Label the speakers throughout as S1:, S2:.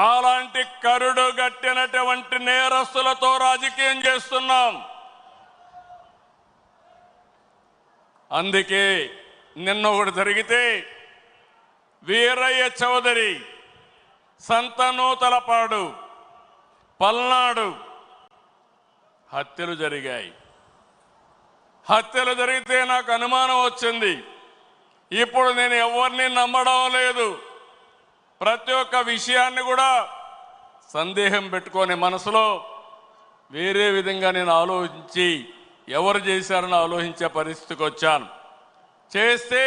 S1: అలాంటి కరుడు గట్టినటువంటి నేరస్తులతో రాజకీయం చేస్తున్నాం. అందుకే నిన్న ఒకటి జరిగితే వీరయ్య చౌదరి, సంతనూతలపాడు, పల్నాడు హత్యలు జరిగాయి. హత్యలు జరిగితే నాకు అనుమానం వచ్చింది. ఇప్పుడు నేను ఎవరిని నమ్మడం లేదు. ప్రతి ఒక్క విషయాన్ని కూడా సందేహం పెట్టుకొని మనసులో వేరే విధంగా నేను ఆలోచించి ఎవరు చేశారని ఆలోచించే పరిస్థితికి వచ్చాను. చేస్తే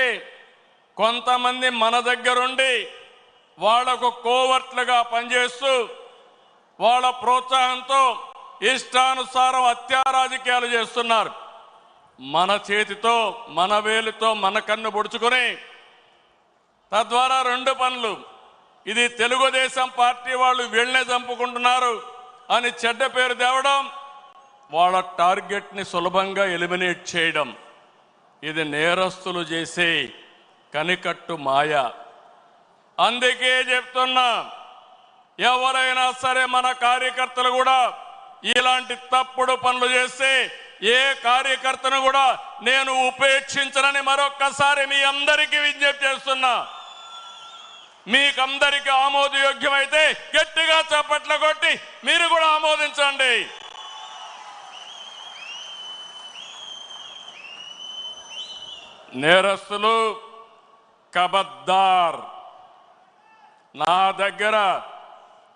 S1: కొంతమంది మన దగ్గరుండి వాళ్లకు కోవర్ట్లుగా పనిచేస్తూ వాళ్ళ ప్రోత్సాహంతో ఇష్టానుసారం హత్యా రాజకీయాలు చేస్తున్నారు. మన చేతితో మన వేలుతో మన కన్ను పొడుచుకొని తద్వారా రెండు పనులు, ఇది తెలుగుదేశం పార్టీ వాళ్ళు వీళ్ళనే చంపుకుంటున్నారు అని చెడ్డ పేరు తేవడం, వాళ్ళ టార్గెట్ని సులభంగా ఎలిమినేట్ చేయడం, ఇది నేరస్తులు చేసే కనికట్టు మాయ. అందుకే చెప్తున్నా, ఎవరైనా సరే మన కార్యకర్తలు కూడా ఇలాంటి తప్పుడు పనులు చేస్తే ఏ కార్యకర్తను కూడా నేను ఉపేక్షించనని మరొక్కసారి మీ అందరికీ విజ్ఞప్తి చేస్తున్నా. మీకందరికీ ఆమోదయోగ్యమైతే గట్టిగా చప్పట్లు కొట్టి మీరు కూడా ఆమోదించండి. నేరస్తులు కబద్దార్, నా దగ్గర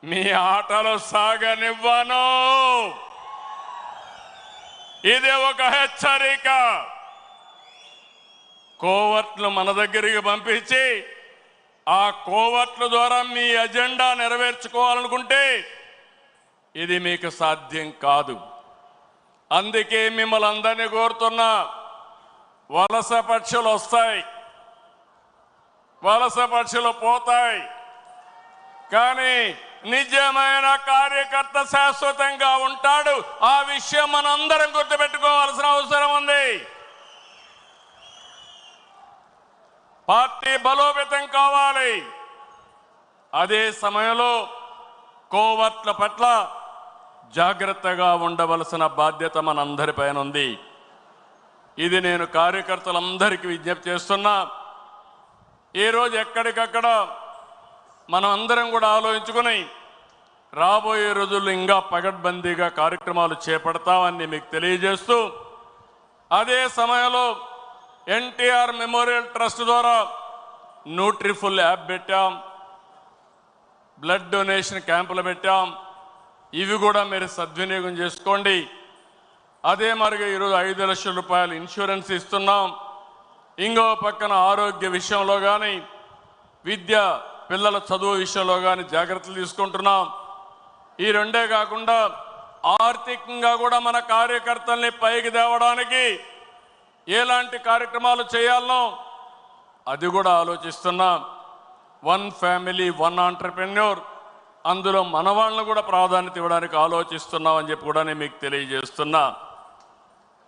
S1: మీ ఆటలు సాగనివ్వను. ఇది ఒక హెచ్చరిక. కోవర్ట్లు మన దగ్గరికి పంపించి ఆ కోవర్ట్ల ద్వారా మీ అజెండా నెరవేర్చుకోవాలనుకుంటే ఇది మీకు సాధ్యం కాదు. అందుకే మిమ్మల్ని అందరినీ కోరుతున్నా, వలస పక్షులు వస్తాయి, వలస పక్షులు పోతాయి, కానీ నిజమైన కార్యకర్త శాశ్వతంగా ఉంటాడు. ఆ విషయం మనందరం గుర్తుపెట్టుకోవాల్సిన అవసరం ఉంది. పార్టీ బలోపేతం కావాలి. అదే సమయంలో కోవర్ట్ల పట్ల జాగ్రత్తగా ఉండవలసిన బాధ్యత మనందరిపైన ఉంది. ఇది నేను కార్యకర్తలందరికీ విజ్ఞప్తి చేస్తున్నా. ఈరోజు ఎక్కడికక్కడ మనం అందరం కూడా ఆలోచించుకుని రాబోయే రోజుల్లో ఇంకా పగడ్బందీగా కార్యక్రమాలు చేపడతామని మీకు తెలియజేస్తూ, అదే సమయంలో ఎన్టీఆర్ మెమోరియల్ ట్రస్ట్ ద్వారా న్యూట్రిఫుల్ యాప్ పెట్టాం, బ్లడ్ డొనేషన్ క్యాంపులు పెట్టాం. ఇవి కూడా మీరు సద్వినియోగం చేసుకోండి. అదే మరిగా ఈరోజు 5 లక్షల రూపాయలు ఇన్సూరెన్స్ ఇస్తున్నాం. ఇంకో పక్కన ఆరోగ్య విషయంలో కానీ, విద్య పిల్లల చదువు విషయంలో కానీ జాగ్రత్తలు తీసుకుంటున్నాం. ఈ రెండే కాకుండా ఆర్థికంగా కూడా మన కార్యకర్తల్ని పైకి తేవడానికి ఎలాంటి కార్యక్రమాలు చేయాలనో అది కూడా ఆలోచిస్తున్నాం. 1 ఫ్యామిలీ 1 ఆంటర్‌ప్రెన్యూర్, అందులో మన వాళ్ళని కూడా ప్రాధాన్యత ఇవ్వడానికి ఆలోచిస్తున్నాం అని చెప్పి కూడా నేను మీకు తెలియజేస్తున్నా.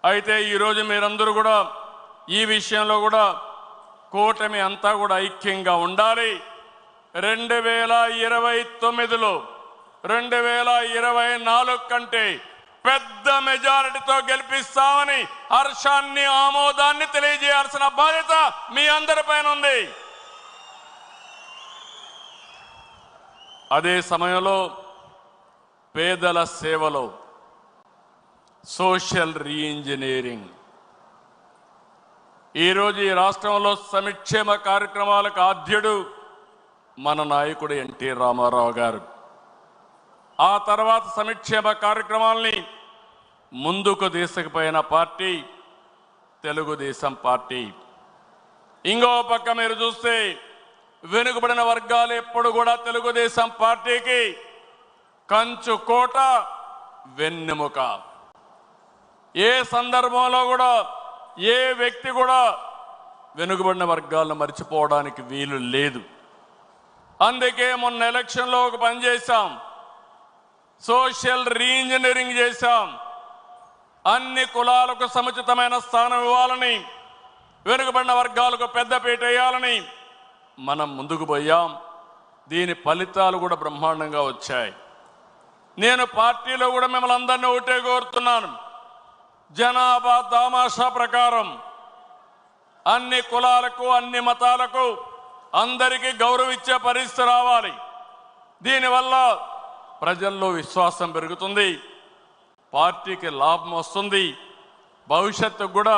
S1: అయితే ఈరోజు మీరందరూ కూడా ఈ విషయంలో కూడా కూటమి అంతా కూడా ఐక్యంగా ఉండాలి. 2029లో 2024 కంటే పెద్ద మెజారిటీతో గెలిపిస్తామని హర్షాన్ని ఆమోదాన్ని తెలియజేయాల్సిన బాధ్యత మీ అందరిపైన ఉంది. అదే సమయంలో పేదల సేవలో సోషల్ రీఇంజనీరింగ్, ఈరోజు ఈ రాష్ట్రంలో సంక్షేమ కార్యక్రమాలకు ఆద్యుడు మన నాయకుడు ఎన్టీ రామారావు గారు. ఆ తర్వాత సంక్షేమ కార్యక్రమాల్ని ముందుకు తీసుకుపోయిన పార్టీ తెలుగుదేశం పార్టీ. ఇంకో పక్క మీరు చూస్తే వెనుకబడిన వర్గాలు ఎప్పుడు కూడా తెలుగుదేశం పార్టీకి కంచు కోట, వెన్నెముక. ఏ సందర్భంలో కూడా ఏ వ్యక్తి కూడా వెనుకబడిన వర్గాలను మర్చిపోవడానికి వీలు లేదు. అందుకే మొన్న ఎలక్షన్లో ఒక పని చేశాం, సోషల్ రీఇంజనీరింగ్ చేశాం. అన్ని కులాలకు సముచితమైన స్థానం ఇవ్వాలని, వెనుకబడిన వర్గాలకు పెద్దపీట వేయాలని మనం ముందుకు పోయాం. దీని ఫలితాలు కూడా బ్రహ్మాండంగా వచ్చాయి. నేను పార్టీలో కూడా మిమ్మల్ని అందరినీ ఒకటే కోరుతున్నాను. జనాభా దామాషా ప్రకారం అన్ని కులాలకు అన్ని మతాలకు అందరికీ గౌరవం ఇచ్చే పరిస్థితి రావాలి. దీనివల్ల ప్రజల్లో విశ్వాసం పెరుగుతుంది, పార్టీకి లాభం వస్తుంది, భవిష్యత్తుకు కూడా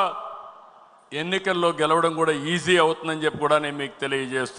S1: ఎన్నికల్లో గెలవడం కూడా ఈజీ అవుతుందని చెప్పి కూడా నేను మీకు తెలియజేస్తున్నాను.